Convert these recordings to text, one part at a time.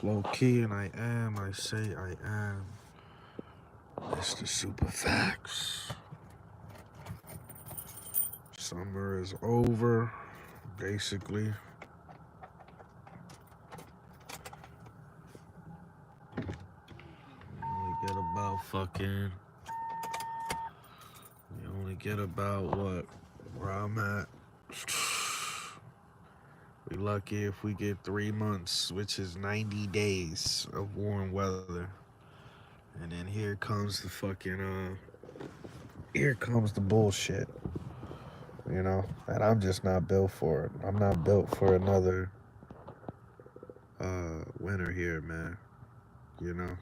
Low key, and I say I am. It's the super facts. Summer is over, basically. You only get about fucking. You only get about what? Where I'm at. We lucky if we get 3 months, which is 90 days of warm weather. And then here comes the fucking here comes the bullshit. And I'm just not built for it. I'm not built for another winter here, man. You know,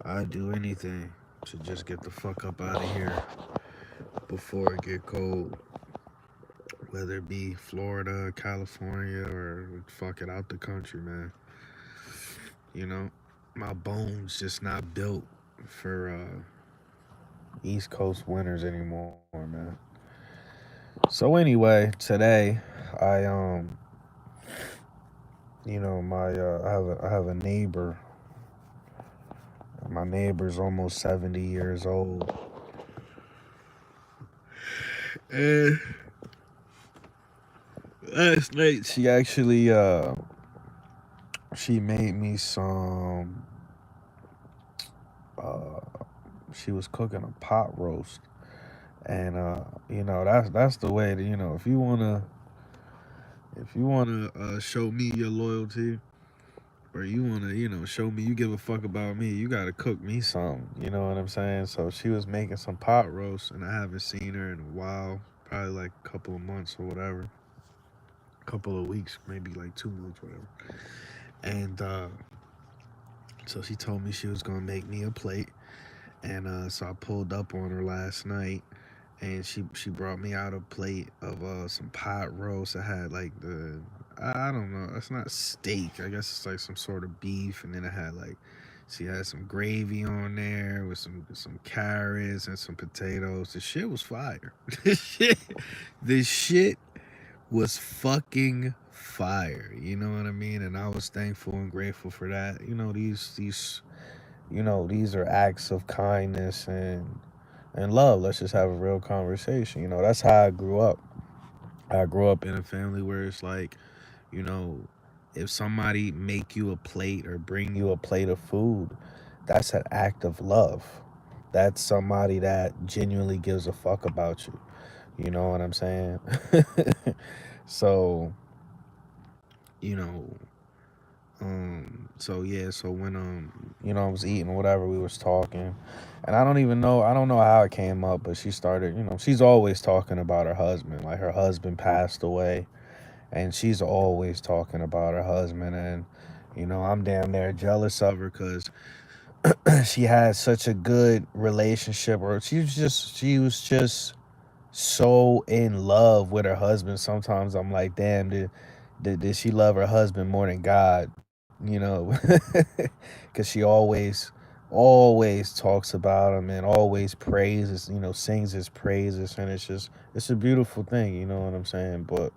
I'd do anything to just get the fuck up out of here before it get cold. Whether it be Florida, California, or fuck it out the country, man. You know, my bones just not built for East Coast winters anymore, man. So anyway, today I my I have a neighbor. My neighbor's almost 70 years old. And last night she actually she made me some uh she was cooking a pot roast. And that's the way to, if you wanna show me your loyalty, or you wanna, show me you give a fuck about me, you gotta cook me something. You know what I'm saying? So she was making some pot roast, and I haven't seen her in a while, probably like a couple of months or whatever, a couple of weeks, maybe like 2 months, whatever. And so she told me she was gonna make me a plate, and so I pulled up on her last night, and she brought me out a plate of some pot roast. I had like I don't know, it's not steak. I guess it's like some sort of beef, and then I had like she had some gravy on there with some carrots and some potatoes. The shit was fire. The shit was fucking fire. You know what I mean? And I was thankful and grateful for that. These are acts of kindness and love. Let's just have a real conversation. That's how I grew up. I grew up in a family where it's like, you know, if somebody make you a plate or bring you a plate of food, that's an act of love. That's somebody that genuinely gives a fuck about you. You know what I'm saying? So, you know, so yeah, so when I was eating whatever, we was talking, and I don't know how it came up, but she started, she's always talking about her husband. Like, her husband passed away, and she's always talking about her husband. And I'm damn near jealous of her, because she had such a good relationship, or she was just so in love with her husband. Sometimes I'm like, damn, did she love her husband more than God? Because she always talks about him, and always praises, sings his praises, and it's a beautiful thing. You know what I'm saying? But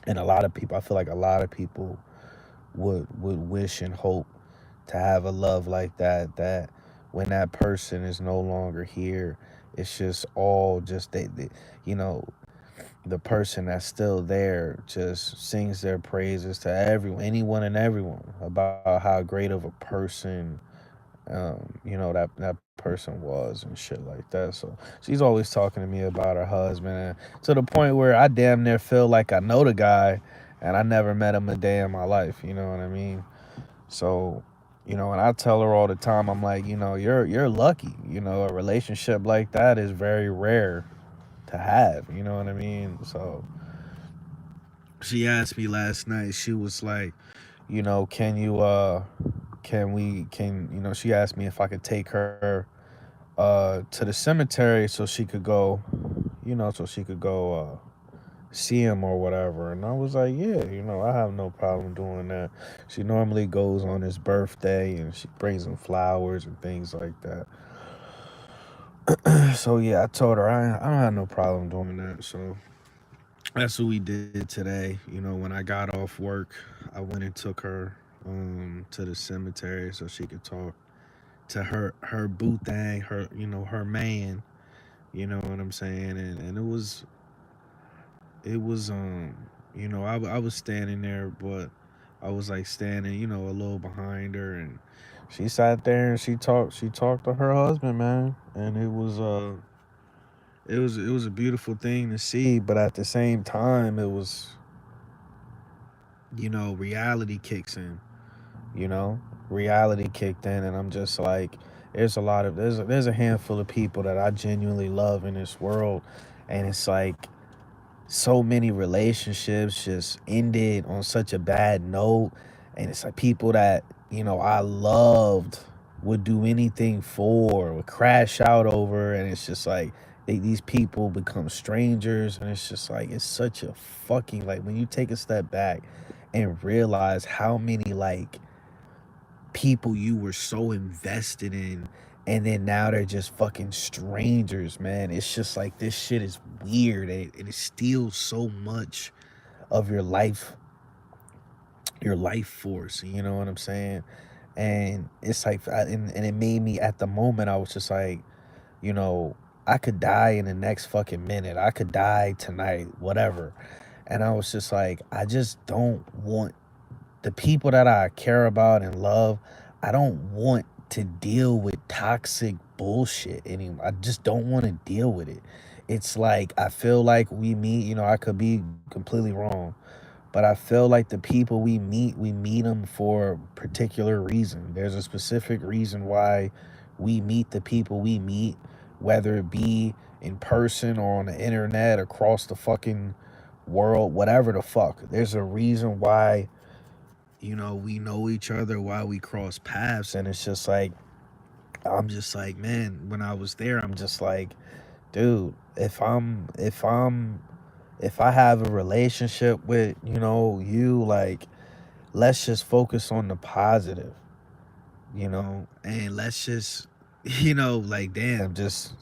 and a lot of people, I feel like a lot of people would wish and hope to have a love like that. That when that person is no longer here, it's just all just they you know the person that's still there just sings their praises to anyone and everyone, about how great of a person, that person was, and shit like that. So she's always talking to me about her husband, and to the point where I damn near feel like I know the guy, and I never met him a day in my life. You know what I mean? So, and I tell her all the time, I'm like, you're lucky. A relationship like that is very rare to have. You know what I mean? So she asked me last night. She was like, can you she asked me if I could take her to the cemetery, so she could go see him or whatever. And I was like, yeah, I have no problem doing that. She normally goes on his birthday, and she brings him flowers and things like that. So yeah, I told her I don't have no problem doing that. So that's what we did today. When I got off work, I went and took her to the cemetery so she could talk to her boo thing, her her man. You know what I'm saying? And it was I was standing there, but I was like standing a little behind her, and she sat there and she talked to her husband, man, and it was a beautiful thing to see, but at the same time it was reality kicks in, you know reality kicked in, and I'm just like, there's a handful of people that I genuinely love in this world, and it's like so many relationships just ended on such a bad note, and it's like people that I loved, would do anything for, would crash out over, and it's just like these people become strangers, and it's just like it's such a fucking, like, when you take a step back and realize how many like people you were so invested in, and then now they're just fucking strangers, man. It's just like this shit is weird, and it steals so much of your life force, you know what I'm saying? And it's like, and it made me, at the moment I was just like, you know I could die in the next fucking minute, I could die tonight, whatever. And I was just like, I just don't want the people that I care about and love, I don't want to deal with toxic bullshit anymore. I just don't want to deal with it. It's like, I feel like we meet, I could be completely wrong, but I feel like the people we meet them for a particular reason. There's a specific reason why we meet the people we meet, whether it be in person or on the internet, across the fucking world, whatever the fuck. There's a reason why we know each other, why we cross paths. And it's just like, I'm just like, man, when I was there, I'm just like, dude, if I have a relationship with, you, like, let's just focus on the positive, and let's just, like, damn, just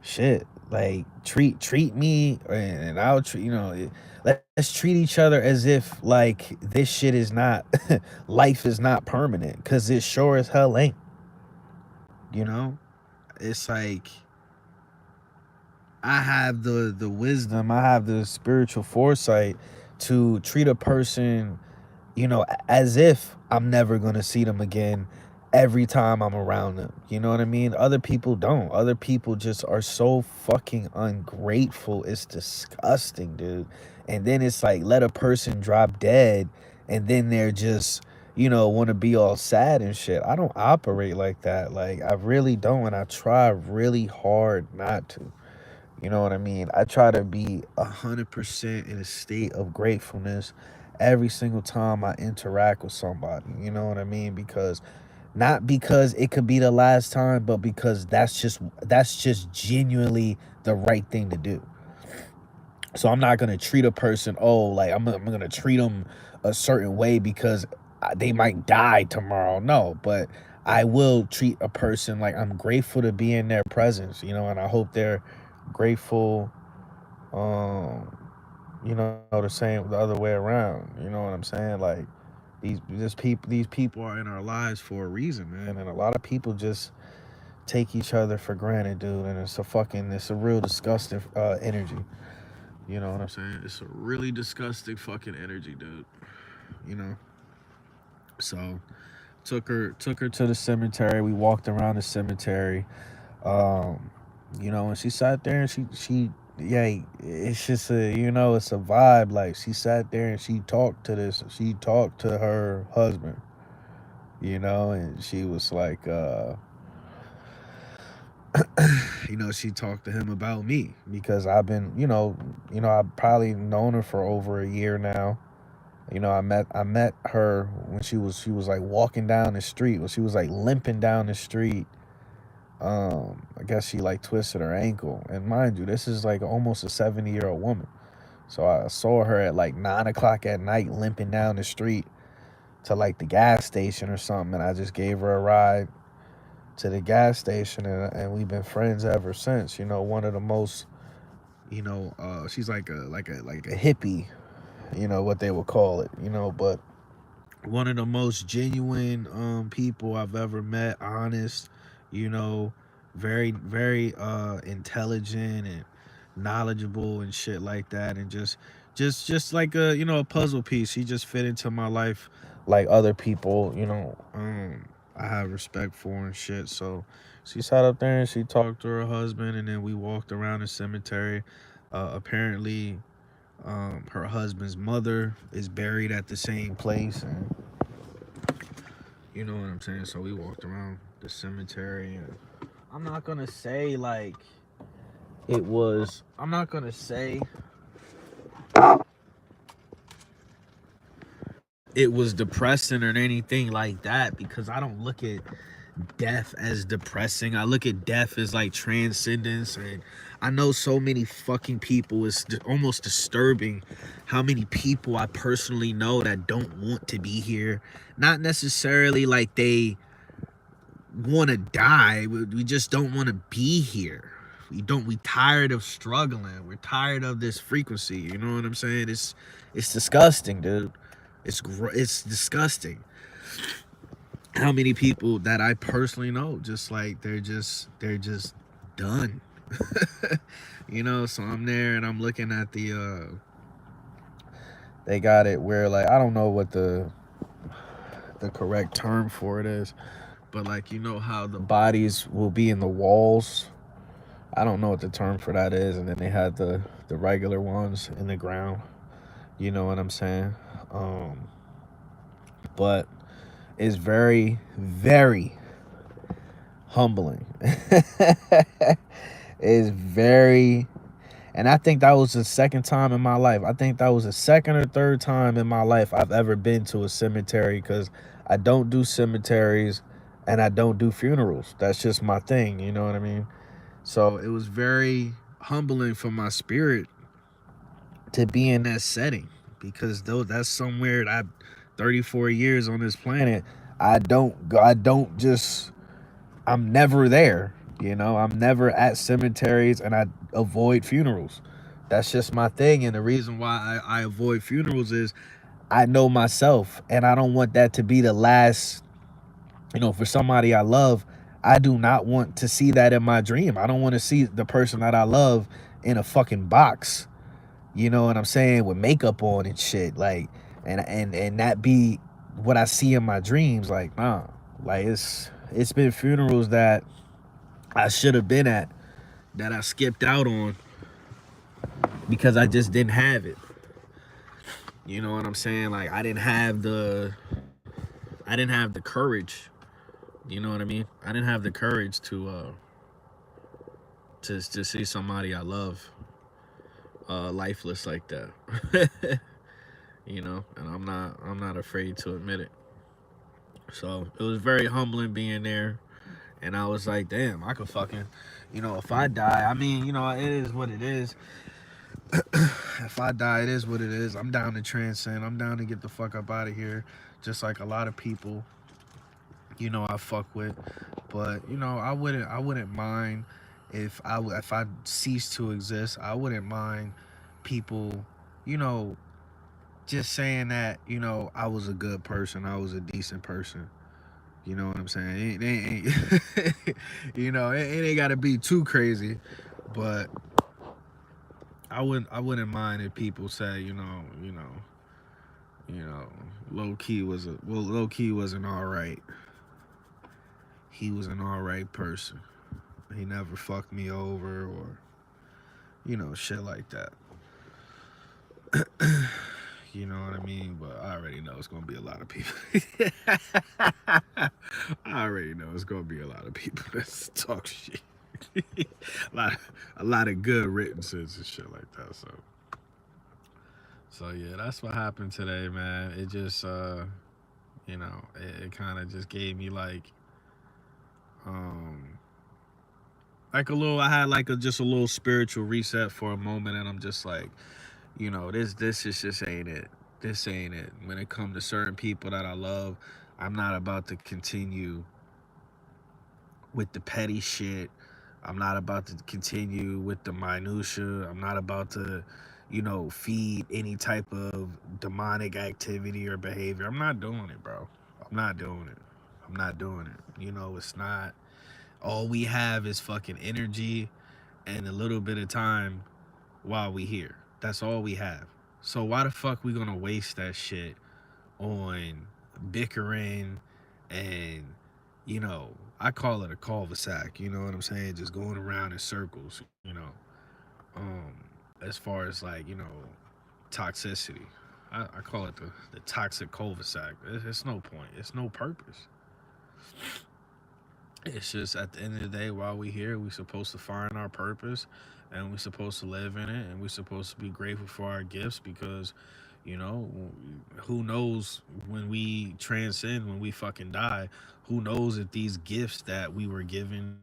shit, like, treat me, and I'll treat, let's treat each other as if like this shit is not life is not permanent, because it sure as hell ain't. you know it's like, I have the wisdom, I have the spiritual foresight to treat a person, as if I'm never gonna see them again every time I'm around them. You know what I mean? Other people don't. Other people just are so fucking ungrateful. It's disgusting, dude. And then it's like, let a person drop dead, and then they're just, want to be all sad and shit. I don't operate like that. Like, I really don't, and I try really hard not to. You know what I mean? I try to be 100% in a state of gratefulness every single time I interact with somebody. You know what I mean? Because, not because it could be the last time, but because that's just genuinely the right thing to do. So I'm not gonna treat a person, like, I'm gonna treat them a certain way because they might die tomorrow. No, but I will treat a person like I'm grateful to be in their presence, and I hope they're grateful, um, the same the other way around. You know what I'm saying? Like, these people are in our lives for a reason, man. And a lot of people just take each other for granted, dude. And it's a real disgusting energy. You know what I'm saying? It's a really disgusting fucking energy, dude. You know. So took her to the cemetery. We walked around the cemetery. Um, and she sat there and she yeah, it's just it's a vibe. Like, she sat there and she talked to her husband, and she was like, she talked to him about me, because I've been, I've probably known her for over a year now. I met her when she was like walking down the street, when she was like limping down the street. I guess she like twisted her ankle, and mind you, this is like almost a 70-year-old woman. So I saw her at like 9 o'clock at night limping down the street to like the gas station or something, and I just gave her a ride to the gas station, and we've been friends ever since. One of the most, she's like a hippie, what they would call it, but one of the most genuine people I've ever met, honest, you know, very intelligent and knowledgeable and shit like that, and just like a, you know, a puzzle piece. He just fit into my life like other people, you know, I have respect for and shit. So she sat up there and she talked to her husband, and then we walked around the cemetery. Apparently her husband's mother is buried at the same place, and you know what I'm saying? So we walked around the cemetery, and I'm not gonna say like it was, I'm not gonna say it was depressing or anything like that, because I don't look at death as depressing. I look at death as like transcendence. And I know so many fucking people, it's almost disturbing how many people I personally know that don't want to be here. Not necessarily like they want to die, we just don't want to be here. We tired of struggling, we're tired of this frequency, you know what I'm saying? It's disgusting, dude. It's disgusting how many people that I personally know, just like they're just done. You know, so I'm there and I'm looking at they got it where, like, I don't know what the correct term for it is, but like, you know how the bodies will be in the walls. I don't know what the term for that is, and then they had the regular ones in the ground. You know what I'm saying? But it's very, very humbling. It's very, and I think that was the second time in my life. I think that was the second or third time in my life I've ever been to a cemetery, because I don't do cemeteries and I don't do funerals. That's just my thing. You know what I mean? So it was very humbling for my spirit to be in that setting, because though that's somewhere that 34 years on this planet, I don't just, I'm never there. You know, I'm never at cemeteries, and I avoid funerals. That's just my thing. And the reason why I avoid funerals is I know myself, and I don't want that to be the last, you know, for somebody I love. I do not want to see that in my dream. I don't want to see the person that I love in a fucking box, you know what I'm saying, with makeup on and shit, like, and that be what I see in my dreams. Like, nah, like, it's been funerals that I should have been at, that I skipped out on because I just didn't have it. You know what I'm saying? Like, I didn't have the courage. You know what I mean? I didn't have the courage to see somebody I love lifeless like that. You know, and I'm not afraid to admit it. So it was very humbling being there, and I was like, damn, I could fucking, you know, if I die, I mean, you know, it is what it is. If I die, it is what it is. I'm down to transcend. I'm down to get the fuck up out of here, just like a lot of people, you know, I fuck with. But you know, I wouldn't mind if I cease to exist. I wouldn't mind people, you know, just saying that, you know, I was a good person, I was a decent person. You know what I'm saying? You know, it ain't gotta be too crazy, but I wouldn't mind if people say, you know, low key was an all right. He was an all right person. He never fucked me over, or, you know, shit like that. You know what I mean? But I already know it's gonna be a lot of people. I already know it's gonna be a lot of people that talk shit. A lot of good written sense and shit like that. So yeah, that's what happened today, man. It just you know, it kind of just gave me um like a little, I had like a just a little spiritual reset for a moment, and I'm just like, you know, this is just ain't it. This ain't it. When it comes to certain people that I love, I'm not about to continue with the petty shit. I'm not about to continue with the minutia. I'm not about to, feed any type of demonic activity or behavior. I'm not doing it, bro. I'm not doing it. I'm not doing it. It's not. All we have is fucking energy and a little bit of time while we here. That's all we have. So why the fuck we gonna waste that shit on bickering and I call it a cul-de-sac, you know what I'm saying? Just going around in circles. Um, as far as like, toxicity. I call it the toxic cul-de-sac. It's no point. It's no purpose. It's just at the end of the day, while we here, we supposed to find our purpose, and we supposed to live in it, and we supposed to be grateful for our gifts because, you know, who knows when we transcend, when we fucking die, who knows if these gifts that we were given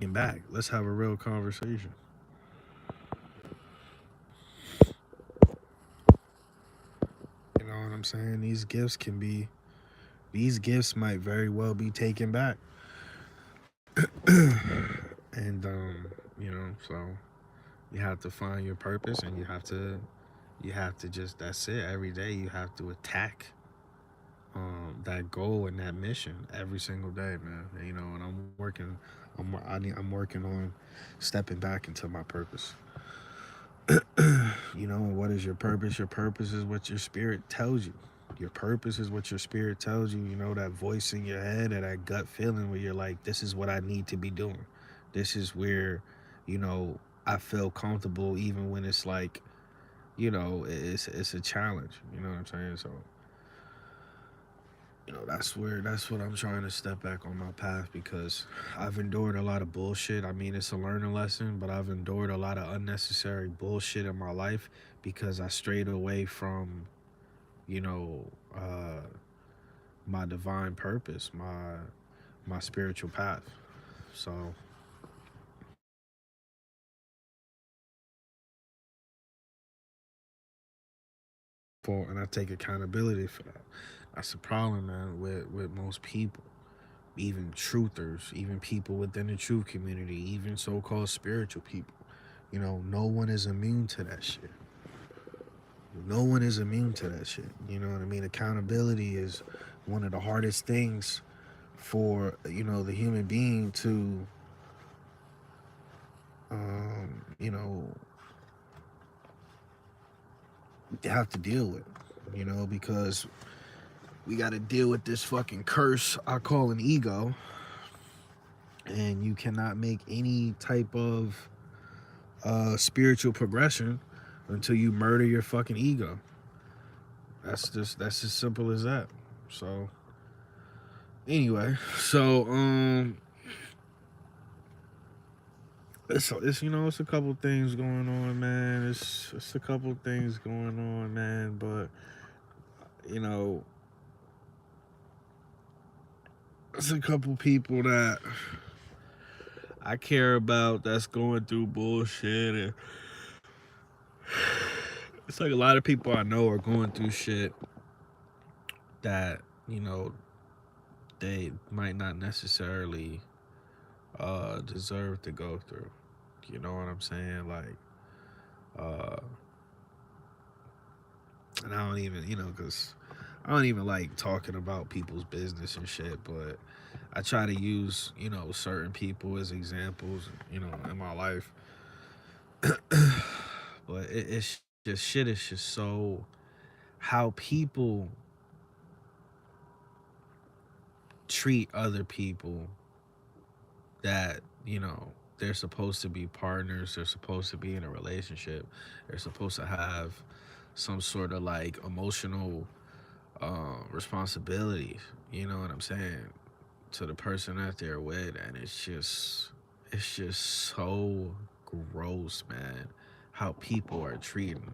back. Let's have a real conversation. You know what I'm saying? These gifts might very well be taken back. And so you have to find your purpose, and you have to just, that's it. Every day you have to attack that goal and that mission every single day, man. And I'm working on stepping back into my purpose. What is your purpose? Your purpose is what your spirit tells you. Your purpose is what your spirit tells you. That voice in your head, or that gut feeling where you're like, this is what I need to be doing. This is where, I feel comfortable, even when it's like, it's a challenge. You know what I'm saying? So, that's what I'm trying to step back on my path, because I've endured a lot of bullshit. I mean, it's a learning lesson, but I've endured a lot of unnecessary bullshit in my life because I strayed away from, you know, uh, my divine purpose, my spiritual path. So, and I take accountability for that. That's the problem, man, with most people, even truthers, even people within the truth community, even so-called spiritual people. No one is immune to that shit. No one is immune to that shit. You know what I mean? Accountability is one of the hardest things for, the human being to, you know, have to deal with, because we got to deal with this fucking curse I call an ego, and you cannot make any type of spiritual progression until you murder your fucking ego. That's as simple as that. So anyway, it's a couple things going on, man. It's a couple things going on, man. But you know, it's a couple people that I care about that's going through bullshit, and it's like a lot of people I know are going through shit that they might not necessarily deserve to go through. You know what I'm saying? Like, uh, and I don't even, because I don't even like talking about people's business and shit, but I try to use, certain people as examples, in my life. But it's just shit is just so, how people treat other people that, they're supposed to be partners, they're supposed to be in a relationship, they're supposed to have some sort of like emotional responsibility, you know what I'm saying, to the person that they're with. And it's just so gross, man, how people are treating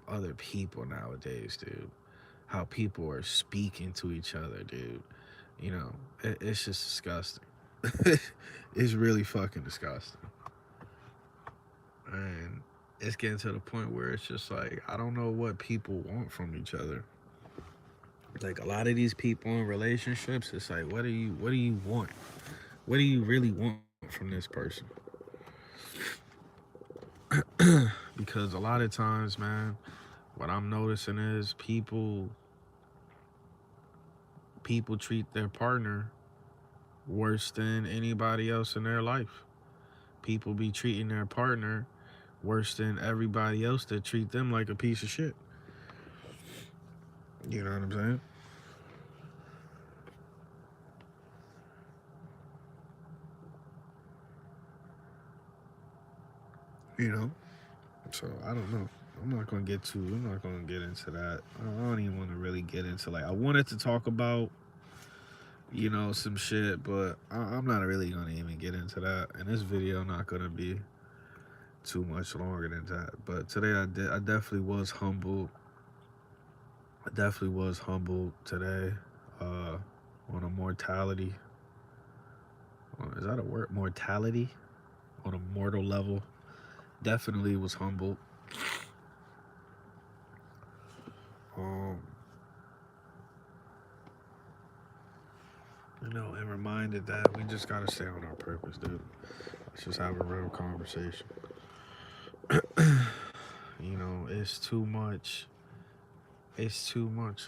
other people nowadays, dude. How people are speaking to each other, dude. It's just disgusting. It's really fucking disgusting. And it's getting to the point where it's just like, I don't know what people want from each other. Like, a lot of these people in relationships, it's like, what do you want? What do you really want from this person? Because a lot of times, man, what I'm noticing is people treat their partner worse than anybody else in their life. People be treating their partner worse than everybody else that treat them like a piece of shit. You know what I'm saying? You know? So I don't know. I'm not gonna get into that. I don't even want to really get into like I wanted to talk about, some shit, but I'm not really gonna even get into that. And this video not gonna be too much longer than that. But today I definitely was humbled. I definitely was humbled today, on a mortality. Is that a word? Mortality on a mortal level. Definitely was humbled. Um, and reminded that we just gotta stay on our purpose, dude. Let's just have a real conversation. It's too much. It's too much.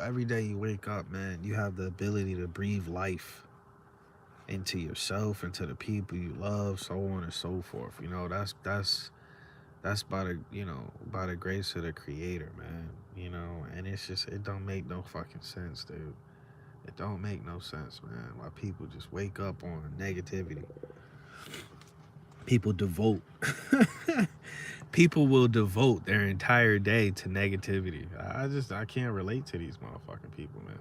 Every day you wake up, man, you have the ability to breathe life into yourself, into the people you love, so on and so forth. That's by the grace of the Creator, man. And it's just it don't make no fucking sense, dude. It don't make no sense, man. Why people just wake up on negativity. People devote. People will devote their entire day to negativity. I can't relate to these motherfucking people, man.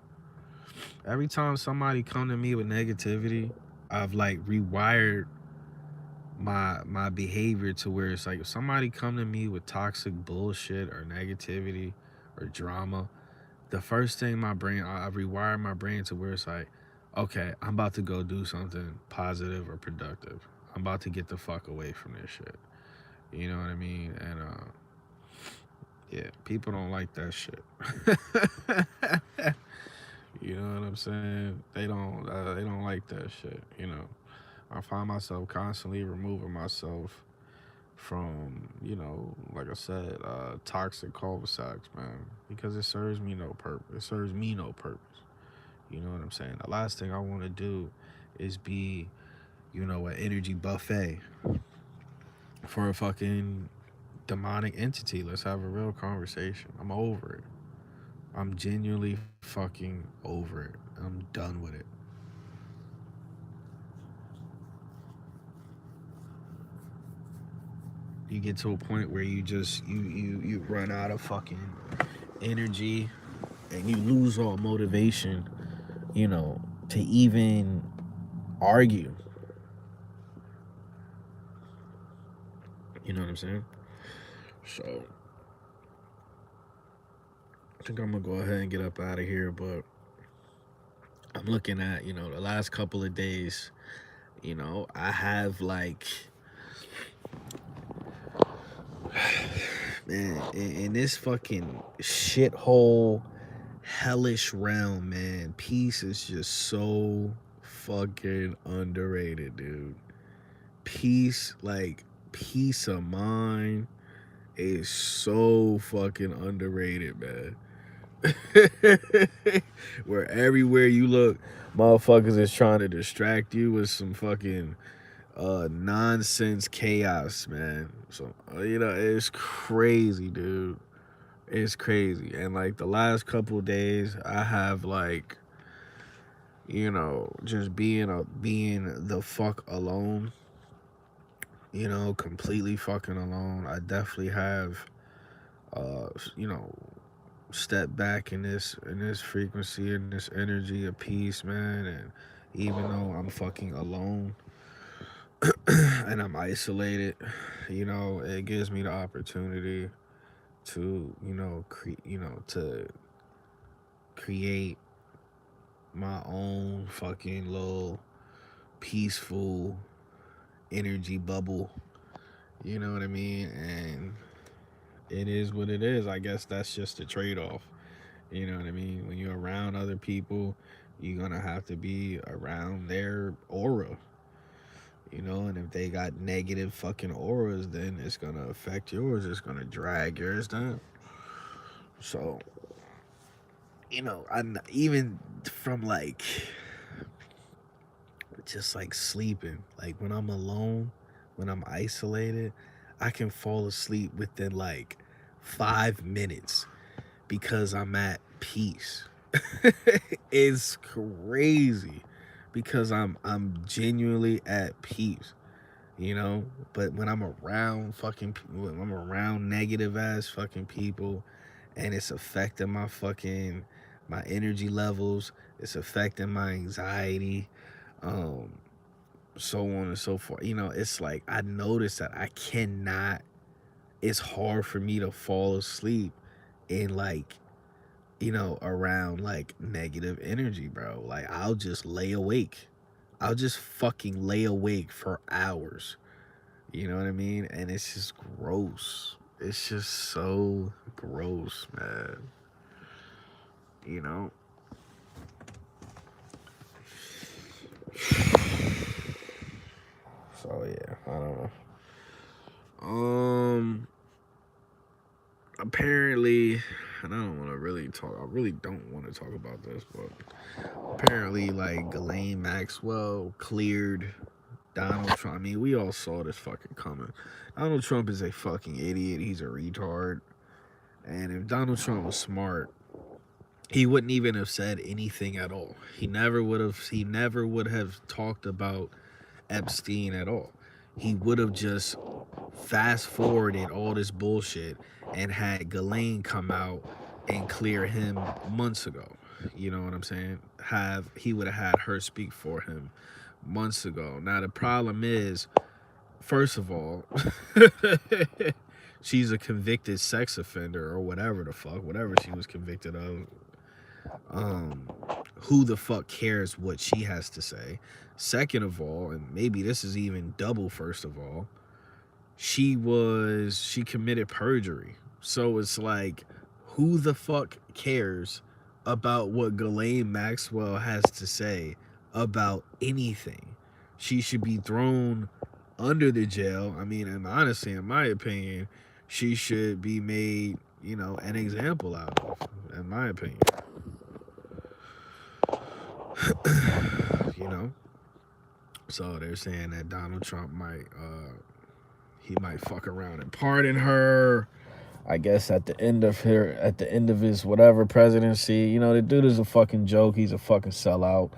Every time somebody come to me with negativity, I've like rewired my behavior to where it's like if somebody come to me with toxic bullshit or negativity or drama, the first thing I rewire my brain to where it's like, okay, I'm about to go do something positive or productive. I'm about to get the fuck away from this shit. You know what I mean? And yeah, people don't like that shit. You know what I'm saying? They don't like that shit. I find myself constantly removing myself from, like I said, toxic cul-de-sacs, man, because it serves me no purpose. It serves me no purpose. You know what I'm saying? The last thing I want to do is be, an energy buffet for a fucking demonic entity. Let's have a real conversation. I'm over it. I'm genuinely fucking over it. I'm done with it. You get to a point where you just you run out of fucking energy and you lose all motivation, to even argue. You know what I'm saying? So I think I'm gonna go ahead and get up out of here, but I'm looking at, the last couple of days, I have like man, in this fucking shithole hellish realm, man, peace is just so fucking underrated, dude. Peace of mind is so fucking underrated, man. Where everywhere you look, motherfuckers is trying to distract you with some fucking nonsense chaos, man. So it's crazy, dude. It's crazy. And like the last couple days, I have like, just being the fuck alone. Completely fucking alone. I definitely have, uh, you know, step back in this frequency, in this energy of peace, man. And even though I'm fucking alone and I'm isolated, it gives me the opportunity to, to create my own fucking little peaceful energy bubble. You know what I mean? And it is what it is. I guess that's just a trade-off. You know what I mean? When you're around other people, you're gonna have to be around their aura. you know, and if they got negative fucking auras, then it's gonna affect yours. It's gonna drag yours down. So, you know, I'm even from like just like sleeping, like when I'm alone, when I'm isolated, I can fall asleep within like 5 minutes because I'm at peace. It's crazy because I'm genuinely at peace, you know. But when I'm around when I'm around negative ass fucking people, and it's affecting my energy levels, it's affecting my anxiety, um, so on and so forth. You know, it's like I notice that I cannot. It's hard for me to fall asleep in like, you know, around like negative energy, bro. Like I'll just lay awake. I'll just fucking lay awake for hours. You know what I mean? And it's just gross. It's just so gross, man. You know? So yeah, I don't know. Um apparently, and I don't want to really talk. I really don't want to talk about this, but apparently, like Ghislaine Maxwell cleared Donald Trump. I mean, we all saw this fucking coming. Donald Trump is a fucking idiot. He's a retard. And if Donald Trump was smart, he wouldn't even have said anything at all. He never would have. He never would have talked about Epstein at all. He would have just fast forwarded all this bullshit and had Ghislaine come out and clear him months ago. You know what I'm saying? He would have had her speak for him months ago. Now the problem is, first of all, she's a convicted sex offender or whatever the fuck, whatever she was convicted of. Um, who the fuck cares what she has to say? Second of all, and maybe this is even double first of all, she committed perjury. So it's like, who the fuck cares about what Ghislaine Maxwell has to say about anything? She should be thrown under the jail. I mean, and honestly, in my opinion, she should be made, you know, an example out of, in my opinion. You know? So they're saying that Donald Trump he might fuck around and pardon her. I guess at the end of his whatever presidency, you know, the dude is a fucking joke. He's a fucking sellout.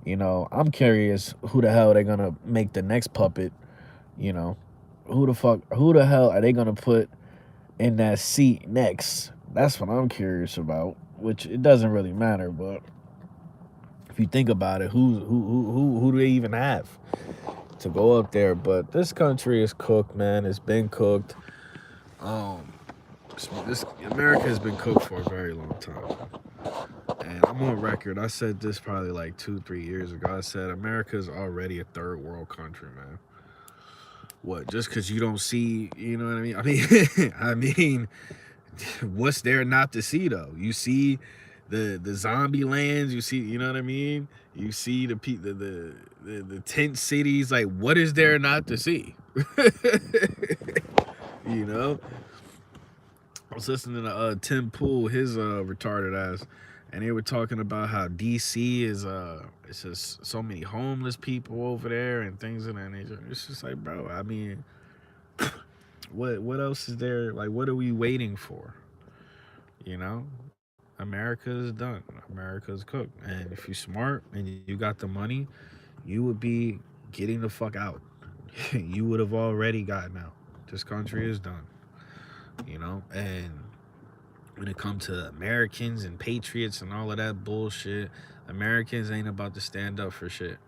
You know, I'm curious who the hell they're gonna make the next puppet. You know, who the hell are they gonna put in that seat next? That's what I'm curious about. Which it doesn't really matter, but if you think about it, who do they even have to go up there? But this country is cooked, man. It's been cooked. This America has been cooked for a very long time. And I'm on record. I said this probably like 2-3 years ago. I said America is already a third world country, man. What? Just because you don't see, you know what I mean? I mean, what's there not to see though? You see the zombie lands. You see, you know what I mean? You see the tent cities. Like, what is there not to see? You know. I was listening to Tim Pool, his retarded ass, and they were talking about how DC is it's just so many homeless people over there and things of that nature. It's just like, bro, I mean, what else is there? Like, what are we waiting for? You know, America is done. America is cooked. And if you're smart and you got the money, you would be getting the fuck out. You would have already gotten out. This country is done. You know, and when it comes to Americans and patriots and all of that bullshit, Americans ain't about to stand up for shit.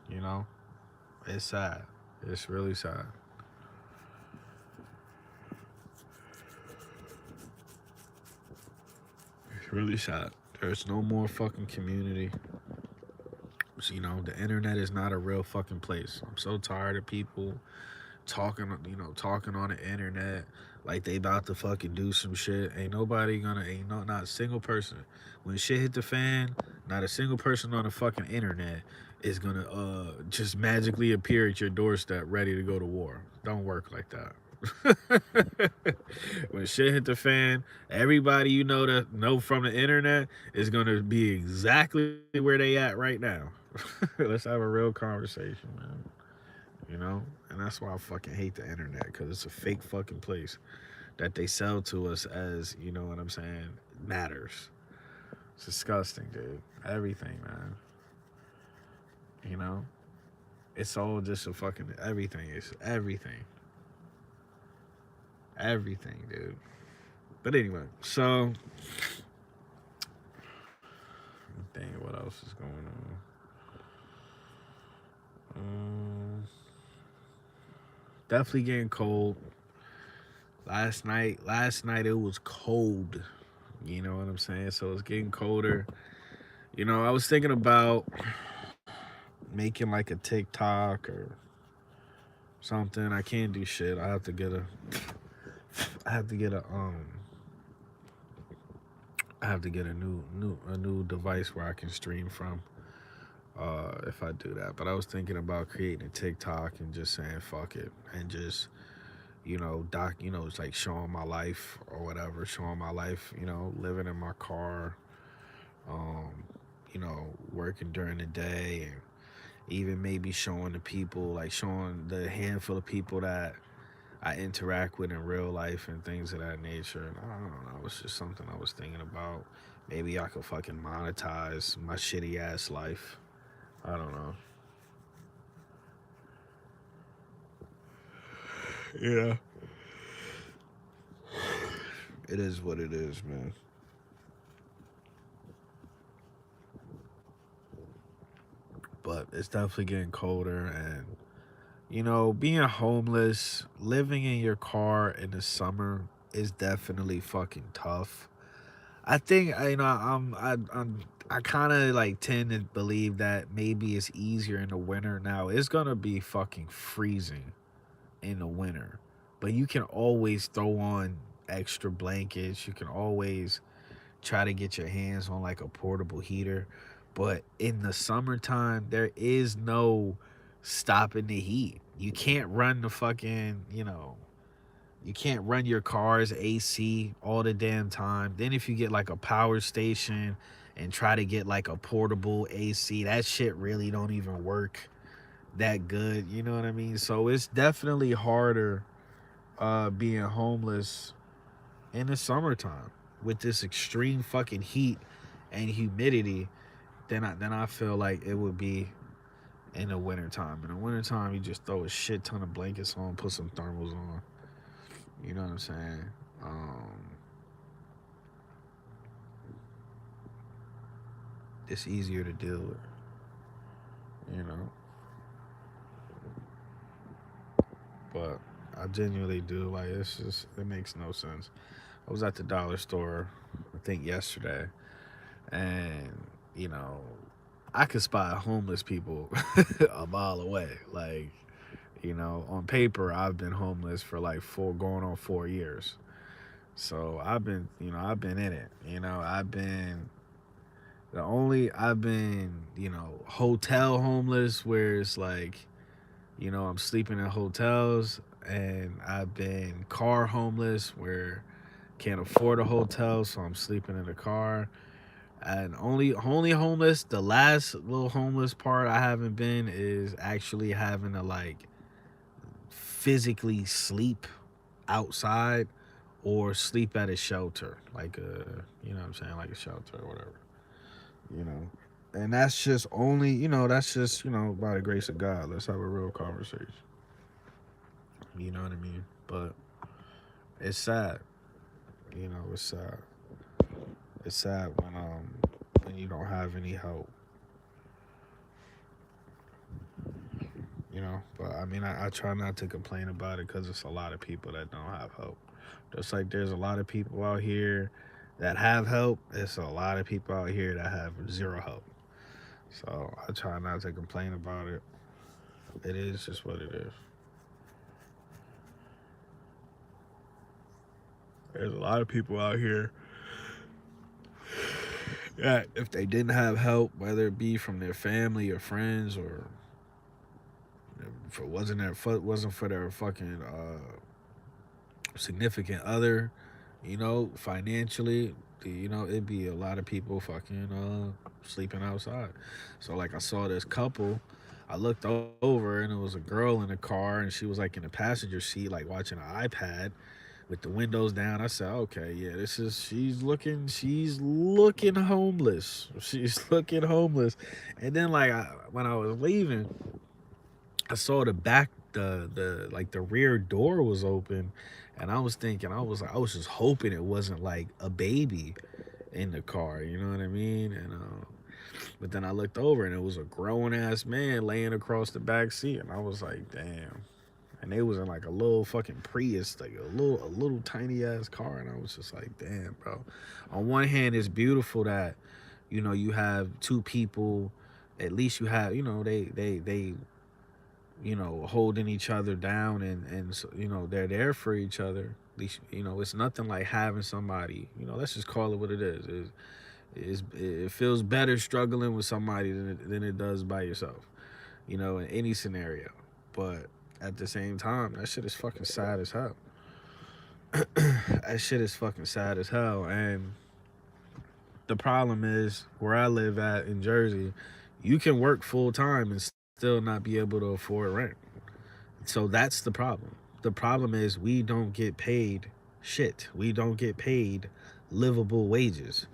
You know? It's sad. It's really sad. It's really sad. There's no more fucking community. So, you know, the internet is not a real fucking place. I'm so tired of people talking on the internet like they about to fucking do some shit. Ain't nobody gonna, not a single person. When shit hit the fan, Not a single person on the fucking internet is gonna just magically appear at your doorstep ready to go to war. Don't work like that. When shit hit the fan, everybody you know that know from the internet is gonna be exactly where they at right now. Let's have a real conversation, man. You know? And that's why I fucking hate the internet, because it's a fake fucking place that they sell to us as, you know what I'm saying, matters. It's disgusting, dude. Everything, man. You know? It's all just a fucking everything. It's everything. Everything, dude. But anyway, so dang, what else is going on? Definitely getting cold. Last night it was cold. You know what I'm saying? So it's getting colder. You know, I was thinking about making like a TikTok or something. I can't do shit. I have to get a new device where I can stream from. If I do that. But I was thinking about creating a TikTok and just saying fuck it and just it's like showing my life or whatever, showing my life, living in my car, um, working during the day, and even maybe showing the people, like showing the handful of people that I interact with in real life and things of that nature. And I don't know, it's just something I was thinking about. Maybe I could fucking monetize my shitty ass life. I don't know. Yeah. It is what it is, man. But it's definitely getting colder, and being homeless, living in your car in the summer is definitely fucking tough. I think I kind of like tend to believe that maybe it's easier in the winter. Now it's gonna be fucking freezing in the winter, but you can always throw on extra blankets. You can always try to get your hands on like a portable heater. But in the summertime, there is no stopping the heat. You can't run the fucking, you can't run your car's AC all the damn time. Then if you get like a power station and try to get like a portable AC, that shit really don't even work that good. You know what I mean? So it's definitely harder being homeless in the summertime with this extreme fucking heat and humidity than I feel like it would be in the wintertime. In the wintertime, you just throw a shit ton of blankets on, put some thermals on. You know what I'm saying? It's easier to deal with, you know? But I genuinely do. Like, it makes no sense. I was at the dollar store, I think yesterday, and, you know, I could spot homeless people a mile away. Like, on paper, I've been homeless for like going on 4 years. So I've been in it. I've been, hotel homeless where it's like, I'm sleeping in hotels, and I've been car homeless where can't afford a hotel, so I'm sleeping in a car. And only homeless, the last little homeless part I haven't been is actually having to like physically sleep outside or sleep at a shelter, like what I'm saying, like a shelter or whatever, you know. And that's just only, that's just, by the grace of God. Let's have a real conversation. You know what I mean? But it's sad. It's sad. It's sad when you don't have any help. But I mean, I try not to complain about it because it's a lot of people that don't have help. Just like there's a lot of people out here that have help, it's a lot of people out here that have zero help. So I try not to complain about it. It is just what it is. There's a lot of people out here Yeah, if they didn't have help, whether it be from their family or friends, or if it wasn't for their fucking significant other, financially, it'd be a lot of people fucking sleeping outside. So like I saw this couple, I looked over and it was a girl in the car and she was like in the passenger seat, like watching an iPad with the windows down. I said, okay, yeah, she's looking homeless. She's looking homeless. And then like when I was leaving, I saw the back the like the rear door was open, and I was thinking, I was just hoping it wasn't like a baby in the car, you know what I mean? And but then I looked over and it was a grown ass man laying across the back seat, and I was like, damn. And they was in like a little fucking Prius, like a little tiny ass car, and I was just like, damn, bro. On one hand, it's beautiful that you have two people. At least you have, they holding each other down, and so, they're there for each other. At least, it's nothing like having somebody, let's just call it what it is. It feels better struggling with somebody than it does by yourself, in any scenario. But at the same time, that shit is fucking sad as hell. That shit is fucking sad as hell. And the problem is, where I live at in Jersey, you can work full time and still not be able to afford rent. So that's the problem. The problem is we don't get paid shit. We don't get paid livable wages.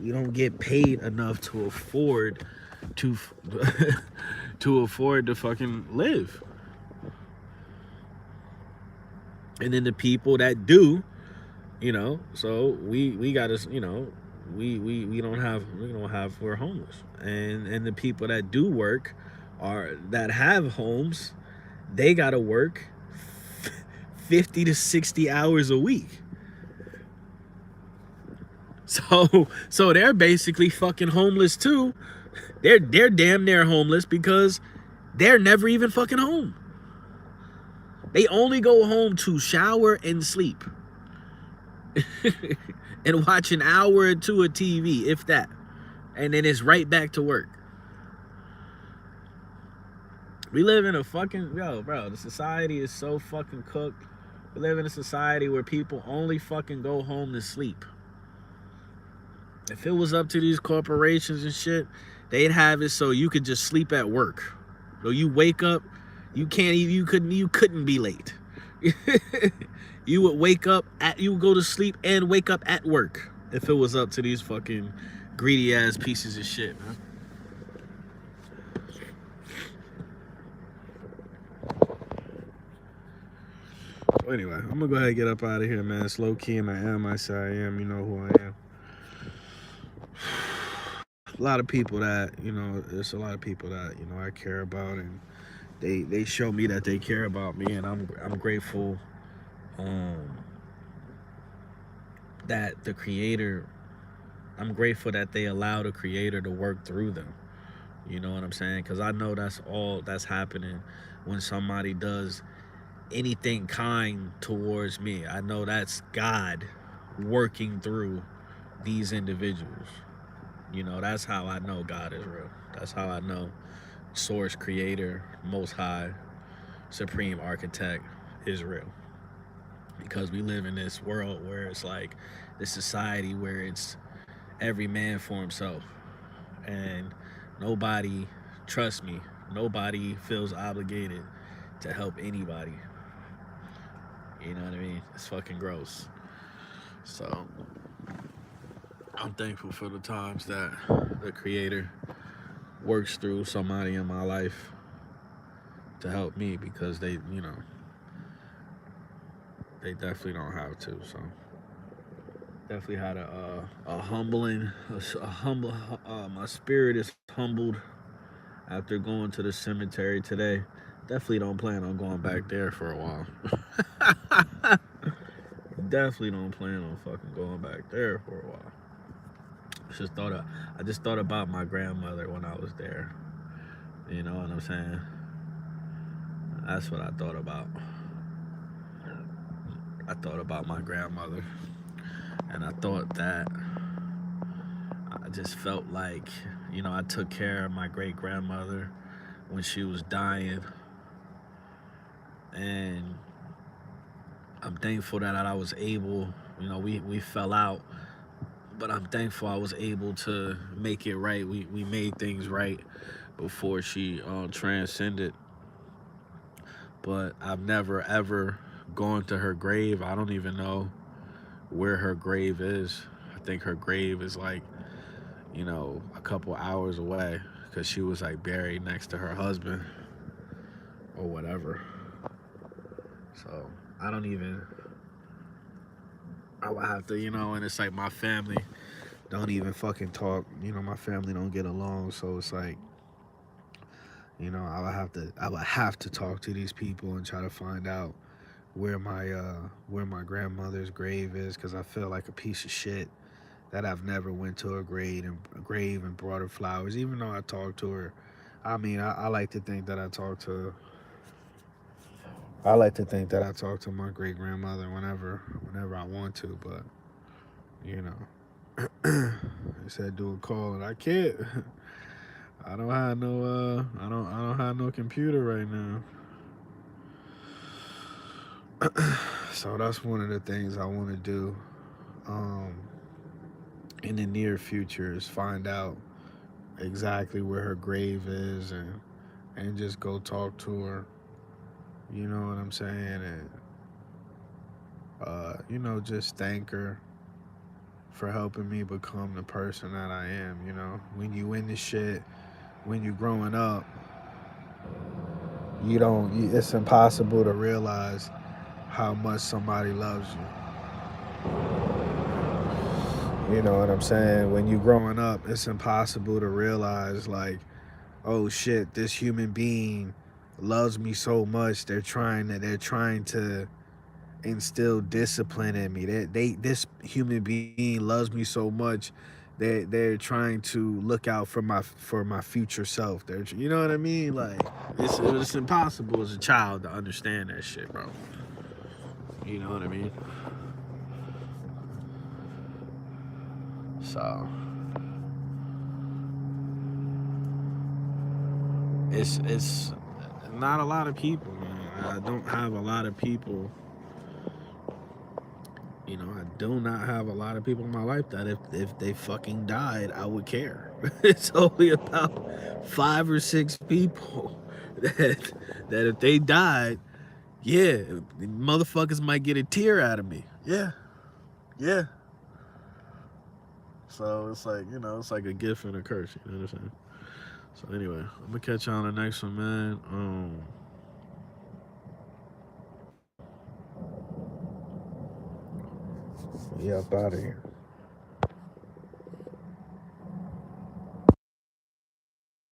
We don't get paid enough to afford to to afford to fucking live. And then the people that do, so we got to, we don't have, we're homeless. And the people that do work, are that have homes, they got to work 50 to 60 hours a week. So they're basically fucking homeless too. They're damn near homeless because they're never even fucking home. They only go home to shower and sleep. And watch an hour or two of TV, if that. And then it's right back to work. We live in a fucking, bro, the society is so fucking cooked. We live in a society where people only fucking go home to sleep. If it was up to these corporations and shit, they'd have it so you could just sleep at work. So you wake up, you couldn't be late. You would you would go to sleep and wake up at work if it was up to these fucking greedy ass pieces of shit, man. So anyway, I'm gonna go ahead and get up out of here, man. It's low key and I am, I say I am, you know who I am. A lot of people that, there's a lot of people that, I care about, and they show me that they care about me, and I'm grateful that the creator, I'm grateful that they allow the creator to work through them. You know what I'm saying? Because I know that's all that's happening when somebody does anything kind towards me. I know that's God working through these individuals. That's how I know God is real. That's how I know Source, Creator, Most High, Supreme Architect is real. Because we live in this world where it's like this society where it's every man for himself. And nobody, trust me, nobody feels obligated to help anybody. You know what I mean? It's fucking gross. So I'm thankful for the times that the creator works through somebody in my life to help me, because they definitely don't have to. So definitely had a humbling, a humble. My spirit is humbled after going to the cemetery today. Definitely don't plan on going back there for a while. Definitely don't plan on fucking going back there for a while. I just thought about my grandmother when I was there. You know what I'm saying? That's what I thought about. I thought about my grandmother, and I thought that just felt like, I took care of my great grandmother when she was dying, and I'm thankful that I was able. We fell out, but I'm thankful I was able to make it right. We made things right before she transcended. But I've never ever gone to her grave. I don't even know where her grave is. I think her grave is like, a couple hours away because she was like buried next to her husband or whatever. So I don't even. I would have to, and it's like my family don't even fucking talk. My family don't get along, so it's like, I would have to talk to these people and try to find out where my grandmother's grave is, because I feel like a piece of shit that I've never went to her grave and brought her flowers, even though I talked to her. I mean, I like to think that I talk to my great grandmother whenever I want to, but you know, I said do a call and I can't. I don't have no computer right now. So that's one of the things I want to do um, in the near future is find out exactly where her grave is, and just go talk to her. You know what I'm saying? And just thank her for helping me become the person that I am. When you in this shit, when you growing up, it's impossible to realize how much somebody loves you. You know what I'm saying? When you growing up, it's impossible to realize, like, oh shit, this human being loves me so much. They're trying to instill discipline in me. This human being loves me so much. They're trying to look out for my future self. You know what I mean? Like, it's impossible as a child to understand that shit, bro. You know what I mean? So it's not a lot of people, man. I don't have a lot of people. I do not have a lot of people in my life that if they fucking died, I would care. It's only about 5 or 6 people that if they died, yeah, motherfuckers might get a tear out of me. Yeah, yeah. So it's like, it's like a gift and a curse. You know what I'm saying? So anyway, I'm gonna catch you on the next one, man. Yeah, up out of here.